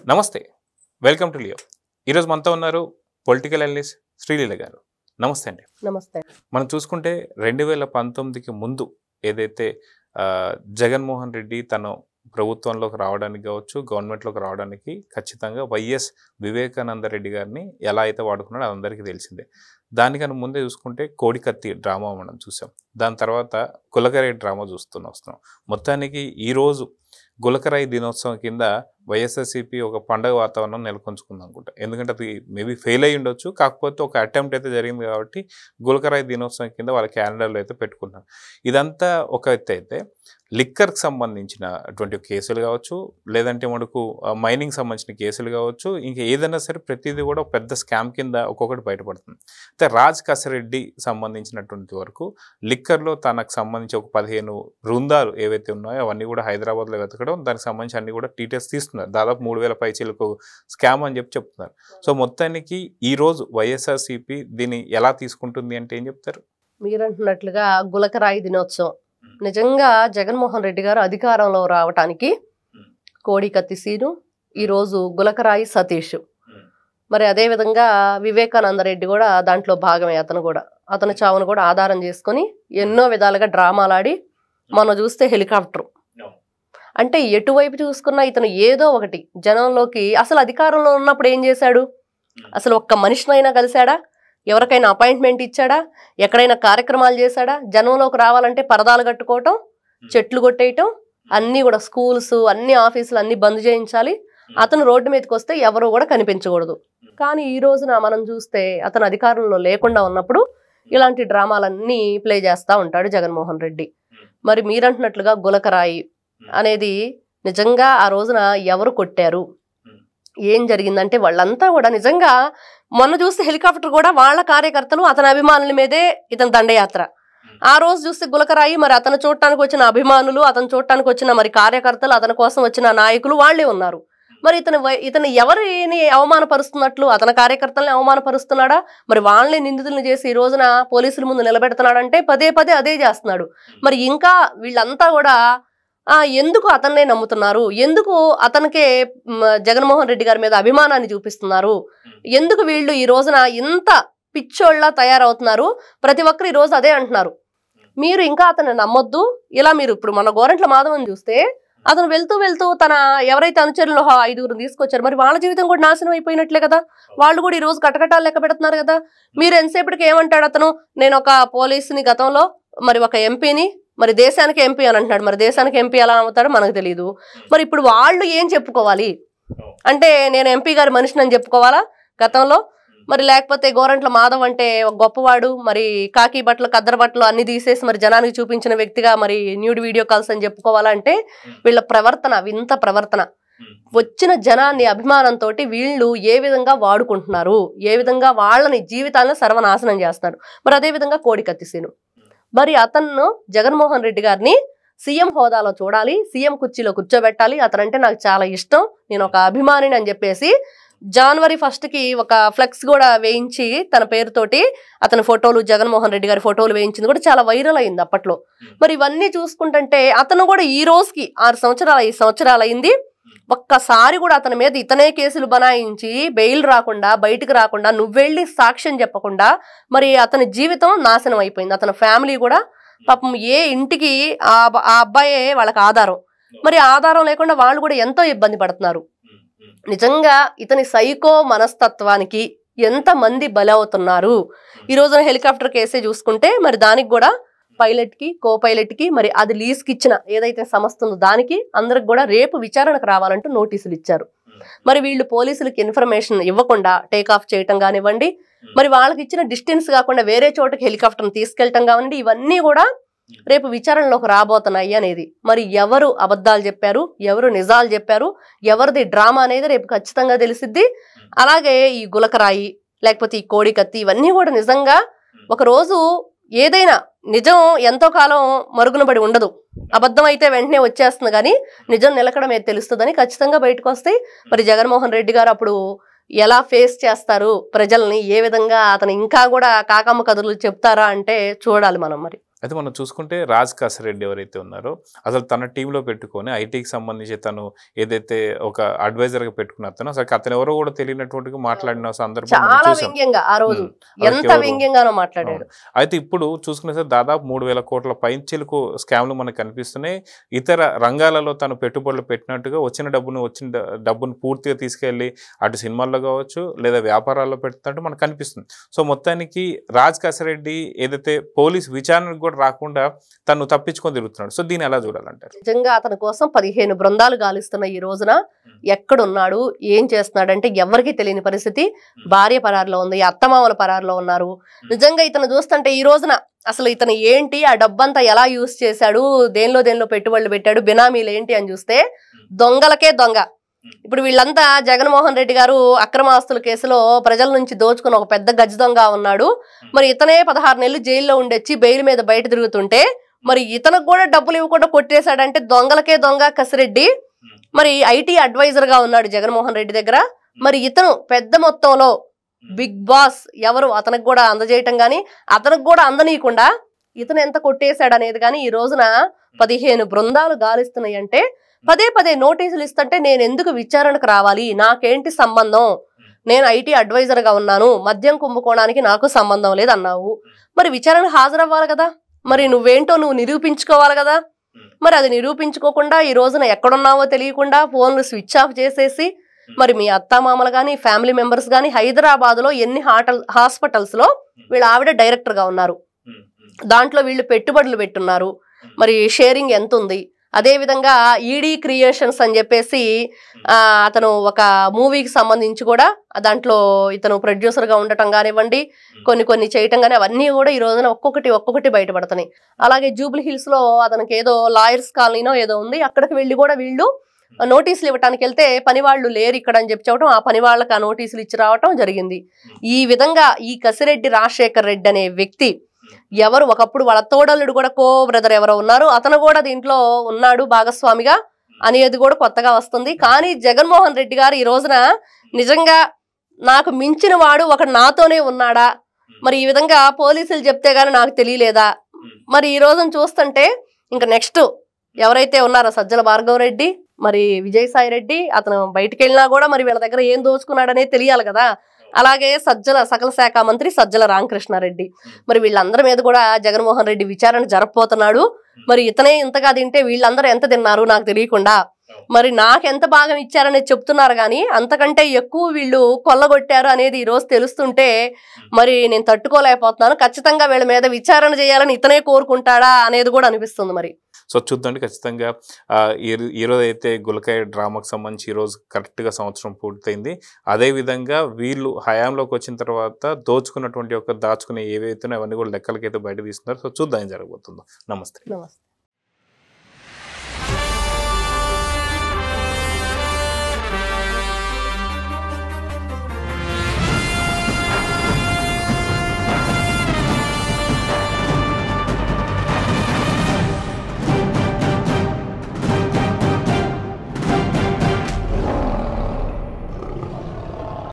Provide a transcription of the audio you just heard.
నమస్తే, welcome to Leo. ఈరోజు మనతో ఉన్నారు పొలిటికల్ అనలిస్ట్ శ్రీలీల గారు. నమస్తే అండి. నమస్తే. మనం చూసుకుంటే 2019కి ముందు ఏదైతే జగన్మోహన్ రెడ్డి తను ప్రభుత్వంలోకి రావడానికి కావచ్చు, గవర్నమెంట్లోకి రావడానికి ఖచ్చితంగా వైఎస్ వివేకానంద రెడ్డి గారిని ఎలా అయితే వాడుకున్నాడో అది అందరికీ తెలిసిందే. దానికన్నా ముందే చూసుకుంటే కోడికత్తి డ్రామా మనం చూసాం. దాని తర్వాత గులకరాయి డ్రామా వస్తున్నాం. మొత్తానికి ఈరోజు గులకరాయి దినోత్సవం కింద వైఎస్ఆర్సీపీ ఒక పండగ వాతావరణం నెలకొంచుకుంది అనుకుంటా. ఎందుకంటే అది మేబీ ఫెయిల్ అయ్యి ఉండొచ్చు, కాకపోతే ఒక అటెంప్ట్ అయితే జరిగింది కాబట్టి గులకరాయి దినోత్సవం కింద వాళ్ళ క్యాలెండర్లో అయితే పెట్టుకున్నారు. ఇదంతా ఒక ఎత్తు అయితే లిక్కర్కి సంబంధించినటువంటి కేసులు కావచ్చు, లేదంటే మనకు మైనింగ్ సంబంధించిన కేసులు కావచ్చు, ఇంకా ఏదైనా సరే ప్రతిదీ కూడా పెద్ద స్కామ్ కింద ఒక్కొక్కటి బయటపడుతుంది. అయితే రాజ్ కసిరెడ్డి సంబంధించినటువంటి వరకు లిక్కర్లో తనకు సంబంధించి ఒక 15 బృందాలు ఏవైతే ఉన్నాయో అవన్నీ కూడా హైదరాబాద్లో వెతకడం, దానికి సంబంధించి అన్ని కూడా డీటెయిల్స్ తీస్తున్నారు. దాదాపు 3000 పైచీలకు స్కామ్ అని చెప్తున్నారు. సో మొత్తానికి ఈరోజు వైఎస్ఆర్సీపీ దీన్ని ఎలా తీసుకుంటుంది అంటే ఏం చెప్తారు? మీరు అంటున్నట్లుగా గులకరాయి దినోత్సవం నిజంగా జగన్మోహన్ రెడ్డి గారు అధికారంలో రావటానికి కోడికత్తి సీను, ఈరోజు గులకరాయి సతీష్, మరి అదేవిధంగా వివేకానంద రెడ్డి కూడా దాంట్లో భాగమే. అతని చావును కూడా ఆధారం చేసుకొని ఎన్నో విధాలుగా డ్రామాలాడి మనం చూస్తే హెలికాప్టర్ అంటే ఎటువైపు చూసుకున్నా ఇతను ఏదో ఒకటి జనంలోకి, అసలు అధికారంలో ఉన్నప్పుడు ఏం చేశాడు? అసలు ఒక్క మనిషినైనా కలిశాడా? ఎవరికైనా అపాయింట్మెంట్ ఇచ్చాడా? ఎక్కడైనా కార్యక్రమాలు చేశాడా? జనంలోకి రావాలంటే పరదాలు కట్టుకోవటం, చెట్లు కొట్టేయటం, అన్నీ కూడా స్కూల్స్, అన్ని ఆఫీసులు అన్నీ బంద్ చేయించాలి. అతను రోడ్డు మీదకి వస్తే ఎవరు కూడా కనిపించకూడదు. కానీ ఈ రోజున మనం చూస్తే అతను అధికారంలో లేకుండా ఉన్నప్పుడు ఇలాంటి డ్రామాలన్నీ ప్లే చేస్తూ ఉంటాడు జగన్మోహన్ రెడ్డి. మరి మీరంటున్నట్లుగా గులకరాయి అనేది నిజంగా ఆ రోజున ఎవరు కొట్టారు, ఏం జరిగిందంటే వాళ్ళంతా కూడా నిజంగా మొన్న చూస్తే హెలికాప్టర్ కూడా వాళ్ళ కార్యకర్తలు, అతని అభిమానుల మీదే ఇతని దండయాత్ర. ఆ రోజు చూస్తే గులకరాయి మరి అతను చూడటానికి వచ్చిన అభిమానులు, అతను చూడటానికి వచ్చిన మరి కార్యకర్తలు, అతని కోసం వచ్చిన నాయకులు వాళ్ళే ఉన్నారు. మరి ఇతను ఎవరిని అవమానపరుస్తున్నట్లు? అతని కార్యకర్తల్ని అవమానపరుస్తున్నాడా? మరి వాళ్ళని నిందితులను చేసి ఈ రోజున పోలీసుల ముందు నిలబెడుతున్నాడంటే పదే పదే అదే చేస్తున్నాడు. మరి ఇంకా వీళ్ళంతా కూడా ఎందుకు అతన్నే నమ్ముతున్నారు? ఎందుకు అతనికే జగన్మోహన్ రెడ్డి గారి మీద అభిమానాన్ని చూపిస్తున్నారు? ఎందుకు వీళ్ళు ఈ రోజున ఇంత పిచ్చోళ్ళ తయారవుతున్నారు? ప్రతి ఒక్కరు ఈ రోజు అదే అంటున్నారు, మీరు ఇంకా అతన్ని నమ్మొద్దు. ఇలా మీరు ఇప్పుడు మన గోరంట్ల మాధవన్ చూస్తే అతను వెళ్తూ తన ఎవరైతే అనుచరులు 5గురు తీసుకొచ్చారు, మరి వాళ్ళ జీవితం కూడా నాశనం అయిపోయినట్లే కదా. వాళ్ళు కూడా ఈ రోజు కటకటాలు లెక్క పెడుతున్నారు కదా. మీరు ఎంతసేపటికి ఏమంటాడు అతను? నేను ఒక పోలీసుని, గతంలో మరి ఒక ఎంపీని, మరి దేశానికి ఎంపీ అని అంటున్నాడు. మరి దేశానికి ఎంపీ ఎలా అవుతాడో మనకు తెలియదు. మరి ఇప్పుడు వాళ్ళు ఏం చెప్పుకోవాలి అంటే, నేను ఎంపీ గారి మనిషిని అని చెప్పుకోవాలా గతంలో? మరి లేకపోతే గోరంట్ల మాధవ్ అంటే ఒక గొప్పవాడు, మరి కాకి బట్టలు, కద్దర బట్టలు అన్ని తీసేసి మరి జనానికి చూపించిన వ్యక్తిగా మరి న్యూడ్ వీడియో కాల్స్ అని చెప్పుకోవాలంటే వీళ్ళ ప్రవర్తన, వింత ప్రవర్తన, వచ్చిన జనాన్ని అభిమానంతో వీళ్ళు ఏ విధంగా వాడుకుంటున్నారు, ఏ విధంగా వాళ్ళని జీవితాలను సర్వనాశనం చేస్తున్నారు. మరి అదేవిధంగా కోడికత్తి సీను, మరి అతను జగన్మోహన్ రెడ్డి గారిని సీఎం హోదాలో చూడాలి, సీఎం కుర్చీలో కూర్చోబెట్టాలి, అతనంటే నాకు చాలా ఇష్టం, నేను ఒక అభిమానిని అని చెప్పేసి జనవరి 1కి ఒక ఫ్లెక్స్ కూడా వేయించి తన పేరుతోటి అతని ఫోటోలు, జగన్మోహన్ రెడ్డి గారి ఫోటోలు వేయించింది కూడా చాలా వైరల్ అయింది అప్పట్లో. మరి ఇవన్నీ చూసుకుంటుంటే అతను కూడా ఈ రోజుకి 6 సంవత్సరాలు అయింది. ఒక్కసారి కూడా అతని మీద ఇతనే కేసులు బనాయించి బెయిల్ రాకుండా, బయటకు రాకుండా, నువ్వెళ్ళి సాక్ష్యం చెప్పకుండా మరి అతని జీవితం నాశనం అయిపోయింది. అతని ఫ్యామిలీ కూడా పాపం ఏ ఇంటికి ఆ అబ్బాయే వాళ్ళకి ఆధారం. మరి ఆధారం లేకుండా వాళ్ళు కూడా ఎంతో ఇబ్బంది పడుతున్నారు. నిజంగా ఇతని సైకో మనస్తత్వానికి ఎంతమంది బలవుతున్నారు. ఈ రోజున హెలికాప్టర్ కేసే చూసుకుంటే మరి దానికి కూడా పైలట్కి, కో పైలట్కి, మరి అది లీజ్కి ఇచ్చిన ఏదైతే సంస్థ ఉందో దానికి అందరికి కూడా రేపు విచారణకు రావాలంటూ నోటీసులు ఇచ్చారు. మరి వీళ్ళు పోలీసులకి ఇన్ఫర్మేషన్ ఇవ్వకుండా టేక్ ఆఫ్ చేయటం కానివ్వండి, మరి వాళ్ళకి ఇచ్చిన డిస్టెన్స్ కాకుండా వేరే చోటకి హెలికాప్టర్ని తీసుకెళ్ళటం కానివ్వండి, ఇవన్నీ కూడా రేపు విచారణలోకి రాబోతున్నాయి అనేది. మరి ఎవరు అబద్ధాలు చెప్పారు, ఎవరు నిజాలు చెప్పారు, ఎవరిది డ్రామా అనేది రేపు ఖచ్చితంగా తెలిసిద్ది. అలాగే ఈ గులకరాయి లేకపోతే ఈ కోడికత్తి ఇవన్నీ కూడా నిజంగా ఒకరోజు ఏదైనా నిజం ఎంతో కాలం మరుగునబడి ఉండదు. అబద్ధం అయితే వెంటనే వచ్చేస్తుంది, కానీ నిజం నిలకడమే తెలుస్తుందని ఖచ్చితంగా బయటకు వస్తాయి. మరి జగన్మోహన్ రెడ్డి గారు అప్పుడు ఎలా ఫేస్ చేస్తారు ప్రజల్ని, ఏ విధంగా అతను ఇంకా కూడా కాకమ్మ కథలు చెప్తారా అంటే చూడాలి మనం మరి. అయితే మనం చూసుకుంటే రాజ్ కాసిరెడ్డి ఎవరైతే ఉన్నారో అసలు తన టీంలో పెట్టుకొని ఐటీకి సంబంధించి తను ఏదైతే ఒక అడ్వైజర్గా పెట్టుకున్న అసలు అతను ఎవరో కూడా తెలియనటువంటిగా మాట్లాడిన సందర్భం మనం చాలా చూసాం. వ్యంగ్యంగా ఆ రోజు ఎంత ఎవరు? వ్యంగ్యంగానో మాట్లాడాడు. అయితే ఇప్పుడు చూసుకునే సార్ దాదాపు 3,000 కోట్ల పైచిలకు స్కామ్లు మనకు కనిపిస్తున్నాయి. ఇతర రంగాలలో తను పెట్టుబడులు పెట్టినట్టుగా వచ్చిన డబ్బును పూర్తిగా తీసుకెళ్లి అటు సినిమాల్లో కావచ్చు లేదా వ్యాపారాల్లో పెడుతున్నట్టు మనకు కనిపిస్తుంది. సో మొత్తానికి రాజ్ కాసిరెడ్డి ఏదైతే పోలీస్ విచారణకు కూడా రాకుండా తను తప్పించుకొని తిరుగుతున్నాడు. సో దీన్ని ఎలా చూడాలంటారు? నిజంగా అతని కోసం 15 బృందాలు గాలిస్తున్న ఈ రోజున ఎక్కడున్నాడు, ఏం చేస్తున్నాడు అంటే ఎవరికి తెలియని పరిస్థితి. భార్య పరారులో ఉంది, అత్తమామల పరారులో ఉన్నారు. నిజంగా ఇతను చూస్తుంటే ఈ రోజున అసలు ఇతను ఏంటి, ఆ డబ్బంతా ఎలా యూజ్ చేశాడు, దేనిలో పెట్టుబడులు పెట్టాడు, బినామీలు ఏంటి అని చూస్తే దొంగలకే దొంగ. ఇప్పుడు వీళ్ళంతా జగన్మోహన్ రెడ్డి గారు అక్రమాస్తుల కేసులో ప్రజల నుంచి దోచుకుని ఒక పెద్ద గజ దొంగ ఉన్నాడు. మరి ఇతనే 16 నెలలు జైల్లో ఉండొచ్చి బెయిల్ మీద బయట తిరుగుతుంటే మరి ఇతనికి కూడా డబ్బులు ఇవ్వకుండా కొట్టేశాడంటే దొంగలకే దొంగ కసిరెడ్డి. మరి ఐటీ అడ్వైజర్ గా ఉన్నాడు జగన్మోహన్ రెడ్డి దగ్గర. మరి ఇతను పెద్ద మొత్తంలో బిగ్ బాస్ ఎవరు అతనికి కూడా అందజేయటం గాని అతనికి కూడా అందనీయకుండా ఇతను ఎంత కొట్టేశాడు అనేది కానీ ఈ రోజున 15 బృందాలు గాలిస్తున్నాయి. అంటే పదే నోటీసులు ఇస్తుంటే నేను ఎందుకు విచారణకు రావాలి, నాకేంటి సంబంధం, నేను ఐటీ అడ్వైజర్ గా ఉన్నాను, మద్యం కుంభకోణానికి నాకు సంబంధం లేదు అన్నావు. మరి విచారణకు హాజరవ్వాలి కదా, మరి నువ్వేంటో నువ్వు నిరూపించుకోవాలి కదా. మరి అది నిరూపించుకోకుండా ఈ రోజున ఎక్కడున్నావో తెలియకుండా ఫోన్లు స్విచ్ ఆఫ్ చేసేసి మరి మీ అత్తామామలు కానీ ఫ్యామిలీ మెంబర్స్ కానీ హైదరాబాద్ లో ఎన్ని హాస్పిటల్స్ లో వీళ్ళ ఆవిడ డైరెక్టర్ గా ఉన్నారు, దాంట్లో వీళ్ళు పెట్టుబడులు పెట్టున్నారు. మరి షేరింగ్ ఎంత ఉంది. అదే విధంగా ఈడీ క్రియేషన్స్ అని చెప్పేసి అతను ఒక మూవీకి సంబంధించి కూడా దాంట్లో ఇతను ప్రొడ్యూసర్ గా ఉండటం కానివ్వండి, కొన్ని చేయటం కానీ అవన్నీ కూడా ఈ రోజున ఒక్కొక్కటి బయటపడుతున్నాయి. అలాగే జూబ్లీ హిల్స్ లో అతనికి ఏదో లాయర్స్ కాలనీనో ఏదో ఉంది, అక్కడికి వెళ్ళి కూడా వీళ్ళు నోటీసులు ఇవ్వడానికి వెళ్తే పని వాళ్ళు లేరు ఇక్కడ అని చెప్పి చెప్పడం, ఆ పని వాళ్ళకి ఆ నోటీసులు ఇచ్చి రావటం జరిగింది. ఈ విధంగా ఈ కసిరెడ్డి రాజశేఖర్ రెడ్డి అనే వ్యక్తి ఎవరు ఒకప్పుడు వాళ్ళ తోడల్లుడు కూడా కో బ్రదర్ ఎవరో ఉన్నారు, అతను కూడా దీంట్లో ఉన్నాడు భాగస్వామిగా అనేది కూడా కొత్తగా వస్తుంది. కానీ జగన్మోహన్ రెడ్డి గారు ఈ రోజున నిజంగా నాకు మించిన వాడు ఒకడు నాతోనే ఉన్నాడా, మరి ఈ విధంగా పోలీసులు చెప్తే గానీ నాకు తెలియలేదా. మరి ఈ రోజున చూస్తుంటే ఇంకా నెక్స్ట్ ఎవరైతే ఉన్నారో సజ్జల భార్గవ్ రెడ్డి, మరి విజయసాయి రెడ్డి, అతను బయటికి వెళ్ళినా కూడా మరి వీళ్ళ దగ్గర ఏం దోచుకున్నాడనేది తెలియాలి కదా. అలాగే సకల శాఖ మంత్రి సజ్జల రామకృష్ణారెడ్డి, మరి వీళ్ళందరి మీద కూడా జగన్మోహన్ రెడ్డి విచారణ జరపబోతున్నాడు. మరి ఇతనే ఇంతగా తింటే వీళ్ళందరూ ఎంత తిన్నారు నాకు తెలియకుండా, మరి నాకెంత భాగం ఇచ్చారనేది చెప్తున్నారు కానీ అంతకంటే ఎక్కువ వీళ్ళు కొల్లగొట్టారు అనేది ఈ రోజు తెలుస్తుంటే మరి నేను తట్టుకోలేకపోతున్నాను. ఖచ్చితంగా వీళ్ళ మీద విచారణ చేయాలని ఇతనే కోరుకుంటాడా అనేది కూడా అనిపిస్తుంది. మరి సో చూద్దండి ఖచ్చితంగా ఈరోజు అయితే గులకాయ డ్రామాకు సంబంధించి ఈరోజు కరెక్ట్గా సంవత్సరం పూర్తయింది. అదేవిధంగా వీళ్ళు హయాంలోకి వచ్చిన తర్వాత దాచుకునే ఏవైతే అవన్నీ కూడా లెక్కలకైతే బయట తీస్తున్నారు. సో చూద్దాం ఏం జరగబోతుందో. నమస్తే.